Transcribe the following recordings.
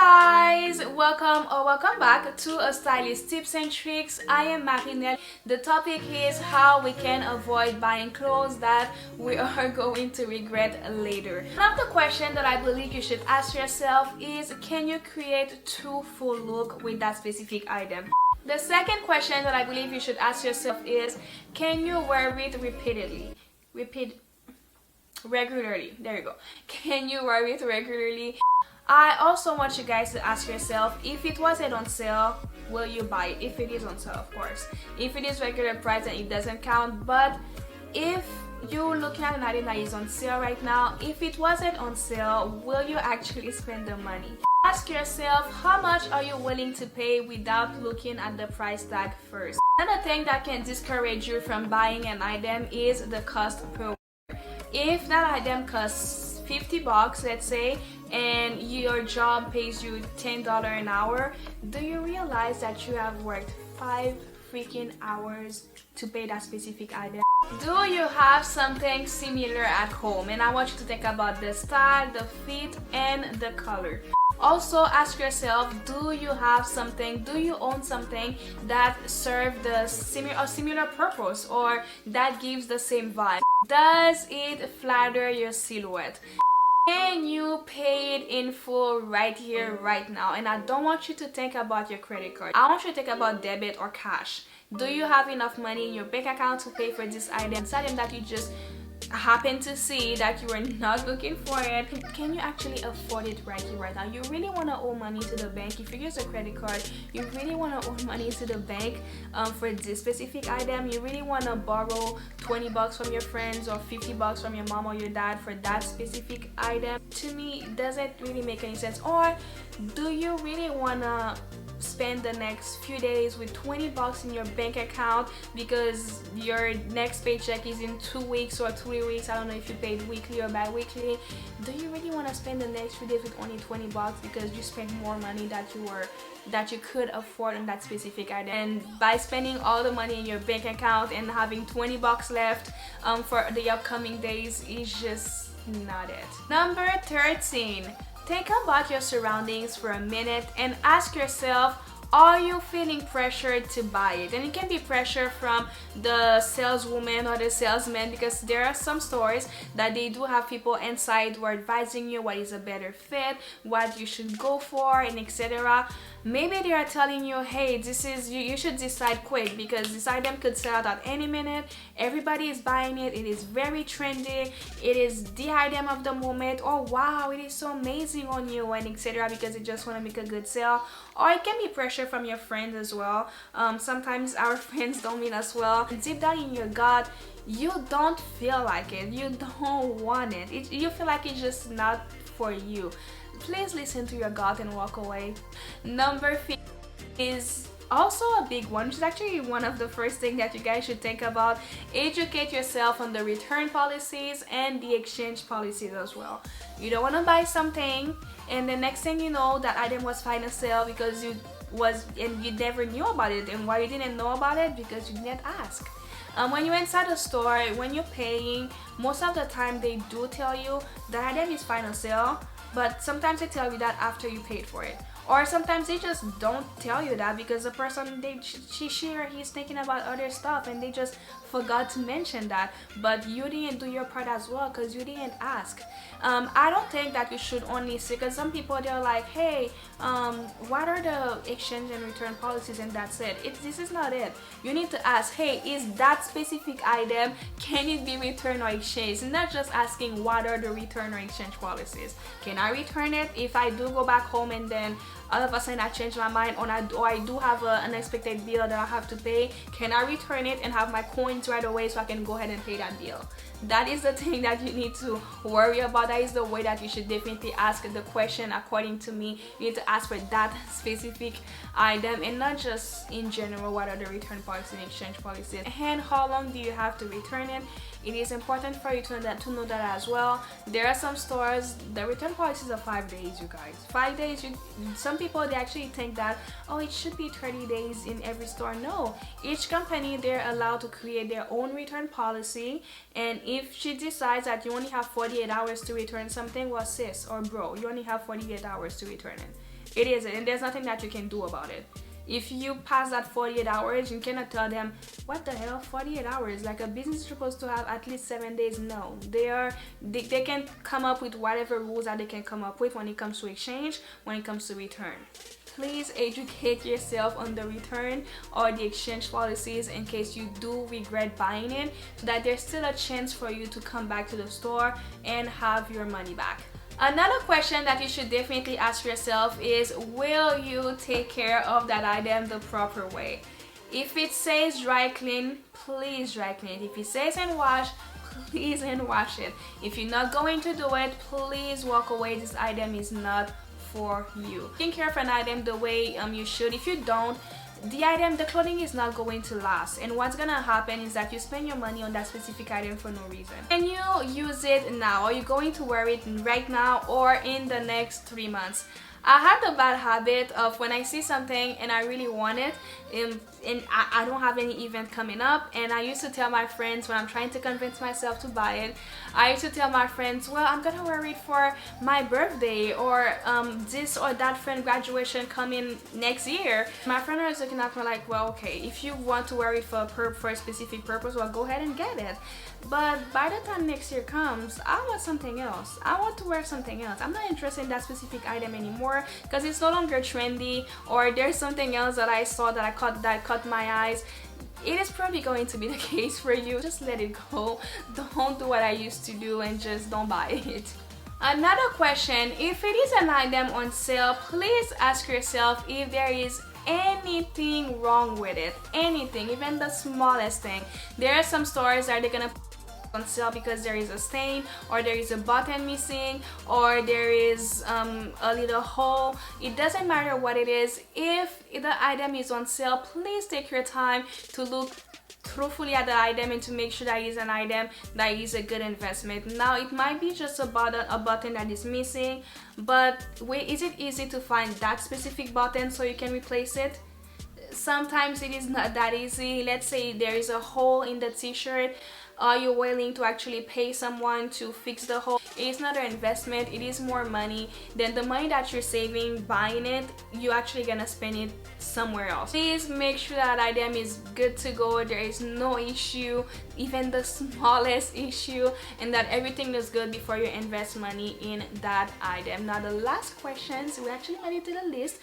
guys, welcome back to a stylist tips and tricks. I am Marinelle. The topic is how we can avoid buying clothes that we are going to regret later. One of the questions that I believe you should ask yourself is, can you create two full look with that specific item? The second question that I believe you should ask yourself is, can you wear it regularly? There you go. Can you wear it regularly? I also want you guys to ask yourself, if it wasn't on sale, will you buy it? If it is on sale, of course. If it is regular price, then it doesn't count. But if you're looking at an item that is on sale right now, if it wasn't on sale, will you actually spend the money? Ask yourself, how much are you willing to pay without looking at the price tag first? Another thing that can discourage you from buying an item is the cost per wear. If that item costs $50, let's say, and your job pays you $10 an hour, do you realize that you have worked 5 freaking hours to pay that specific item? Do you have something similar at home? And I want you to think about the style, the fit, and the color. Also ask yourself, do you own something that serves the similar purpose, or that gives the same vibe? Does it flatter your silhouette? Can you pay it in full right here, right now? And I don't want you to think about your credit card. I want you to think about debit or cash. Do you have enough money in your bank account to pay for this item? It's item that you just happen to see, that you were not looking for it. Can you actually afford it right here, right now? You really want to owe money to the bank. If you use a credit card, you really want to owe money to the bank for this specific item. You really want to borrow $20 from your friends or $50 from your mom or your dad for that specific item. To me, it doesn't really make any sense. Or do you really want to spend the next few days with $20 in your bank account because your next paycheck is in 2 weeks or 3 weeks? I don't know if you paid weekly or bi-weekly. Do you really want to spend the next few days with only $20 because you spent more money that you could afford on that specific item? And by spending all the money in your bank account and having $20 left for the upcoming days is just not it. Number 13. Think about your surroundings for a minute and ask yourself, are you feeling pressured to buy it? And it can be pressure from the saleswoman or the salesman, because there are some stores that they do have people inside who are advising you what is a better fit, what you should go for, and etc. Maybe they are telling you, hey, this is you should decide quick because this item could sell out at any minute. Everybody is buying it. It is very trendy. It is the item of the moment. Oh wow, it is so amazing on you, and etc. because they just want to make a good sale. Or it can be pressure from your friends as well. Sometimes our friends don't mean us well. Deep down in your gut, you don't feel like it. You don't want it. You feel like it's just not for you. Please listen to your gut and walk away. Number 5 is also a big one, which is actually one of the first things that you guys should think about. Educate yourself on the return policies and the exchange policies as well. You don't want to buy something and the next thing you know, that item was final sale because you never knew about it. And why you didn't know about it? Because you didn't ask. When you're inside a store, when you're paying, most of the time they do tell you the item is final sale, but sometimes they tell you that after you paid for it. Or sometimes they just don't tell you that because the person, she or he's thinking about other stuff and they just forgot to mention that. But you didn't do your part as well because you didn't ask. I don't think that you should only see, because some people, they're like, hey, what are the exchange and return policies, and that's it. This is not it. You need to ask, hey, is that specific item, can it be returned or exchanged? And not just asking what are the return or exchange policies. Can I return it if I do go back home and then all of a sudden I change my mind, or I do have an unexpected bill that I have to pay? Can I return it and have my coins right away so I can go ahead and pay that bill? That is the thing that you need to worry about. That is the way that you should definitely ask the question. According to me, you need to ask for that specific item and not just in general what are the return policies and exchange policies, and how long do you have to return it. It is important for you to know that as well. There are some stores, the return policies are 5 days, you guys. 5 days. Some people, they actually think that, oh, it should be 30 days in every store. No, each company, they're allowed to create their own return policy, and if she decides that you only have 48 hours to return something, well, sis or bro, you only have 48 hours to return it. It isn't, and there's nothing that you can do about it. If you pass that 48 hours, you cannot tell them, what the hell, 48 hours? Like, a business is supposed to have at least 7 days. No, they can come up with whatever rules that they can come up with when it comes to exchange, when it comes to return. Please educate yourself on the return or the exchange policies in case you do regret buying it, so that there's still a chance for you to come back to the store and have your money back. Another question that you should definitely ask yourself is, will you take care of that item the proper way? If it says dry clean, please dry clean it. If it says hand wash, please hand wash it. If you're not going to do it, please walk away. This item is not for you. Taking care of an item the way you should. If you don't, the clothing is not going to last, and what's gonna happen is that you spend your money on that specific item for no reason. Can you use it now? Are you going to wear it right now or in the next 3 months? I had the bad habit of, when I see something and I really want it, and I don't have any event coming up, and I used to tell my friends, when I'm trying to convince myself to buy it, I used to tell my friends, well, I'm gonna wear it for my birthday, or this or that friend graduation coming next year. My friend was looking at me like, well, okay, if you want to wear it for a specific purpose, well, go ahead and get it. But by the time next year comes, I want something else. I want to wear something else. I'm not interested in that specific item anymore because it's no longer trendy, or there's something else that I saw that caught my eyes. It is probably going to be the case for you. Just let it go. Don't do what I used to do and just don't buy it. Another question, if it is an item on sale, please ask yourself if there is anything wrong with it. Anything, even the smallest thing. There are some stores that they're gonna on sale because there is a stain, or there is a button missing, or there is a little hole. It doesn't matter what it is. If the item is on sale, please take your time to look truthfully at the item and to make sure that it is an item that is a good investment. Now, it might be just a button that is missing, but is it easy to find that specific button so you can replace it? Sometimes it is not that easy. Let's say there is a hole in the t-shirt. Are you willing to actually pay someone to fix the hole? It's not an investment. It is more money than the money that you're saving buying it. You're actually gonna spend it somewhere else. Please make sure that item is good to go. There is no issue, even the smallest issue, and that everything is good before you invest money in that item. Now, the last questions, we actually added to the list.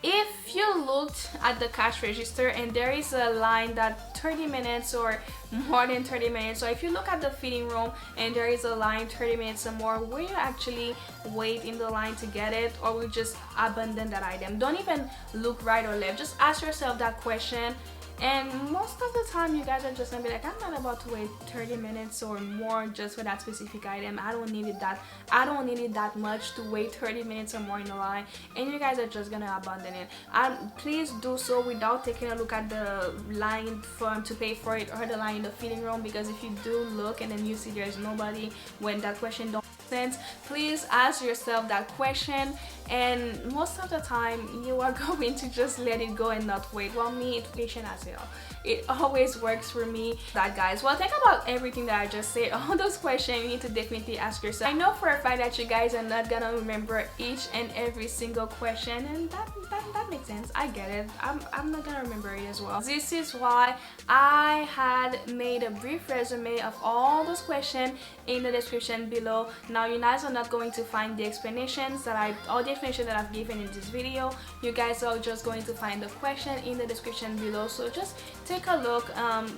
If you looked at the cash register and there is a line that 30 minutes or more than 30 minutes, so if you look at the fitting room and there is a line 30 minutes or more, will you actually wait in the line to get it, or will you just abandon that item? Don't even look right or left. Just ask yourself that question. And most of the time, you guys are just gonna be like, I'm not about to wait 30 minutes or more just for that specific item. I don't need it that much to wait 30 minutes or more in the line. And you guys are just gonna abandon it. And please do so without taking a look at the line to pay for it, or the line in the fitting room, because if you do look and then you see there's nobody when that question don't make sense, please ask yourself that question. And most of the time, you are going to just let it go and not wait. Well, me, it's patient as hell. It always works for me. That, guys, well, think about everything that I just said. All those questions you need to definitely ask yourself. I know for a fact that you guys are not gonna remember each and every single question, and that makes sense. I get it. I'm not gonna remember it as well. This is why I had made a brief resume of all those questions in the description below. Now, you guys are not going to find the explanations all the explanation that I've given in this video. You guys are just going to find the question in the description below. So just take a look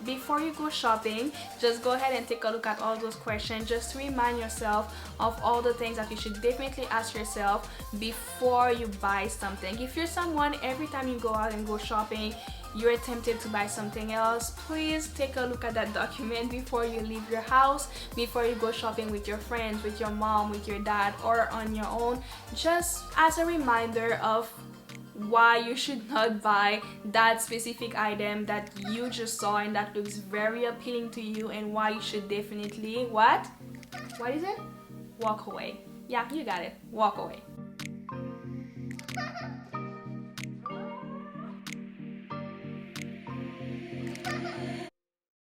before you go shopping. Just go ahead and take a look at all those questions, just to remind yourself of all the things that you should definitely ask yourself before you buy something. If you're someone, every time you go out and go shopping, you're tempted to buy something else, please take a look at that document before you leave your house, before you go shopping with your friends, with your mom, with your dad, or on your own, just as a reminder of why you should not buy that specific item that you just saw and that looks very appealing to you, and why you should definitely what is it? Walk away. Yeah, you got it. Walk away.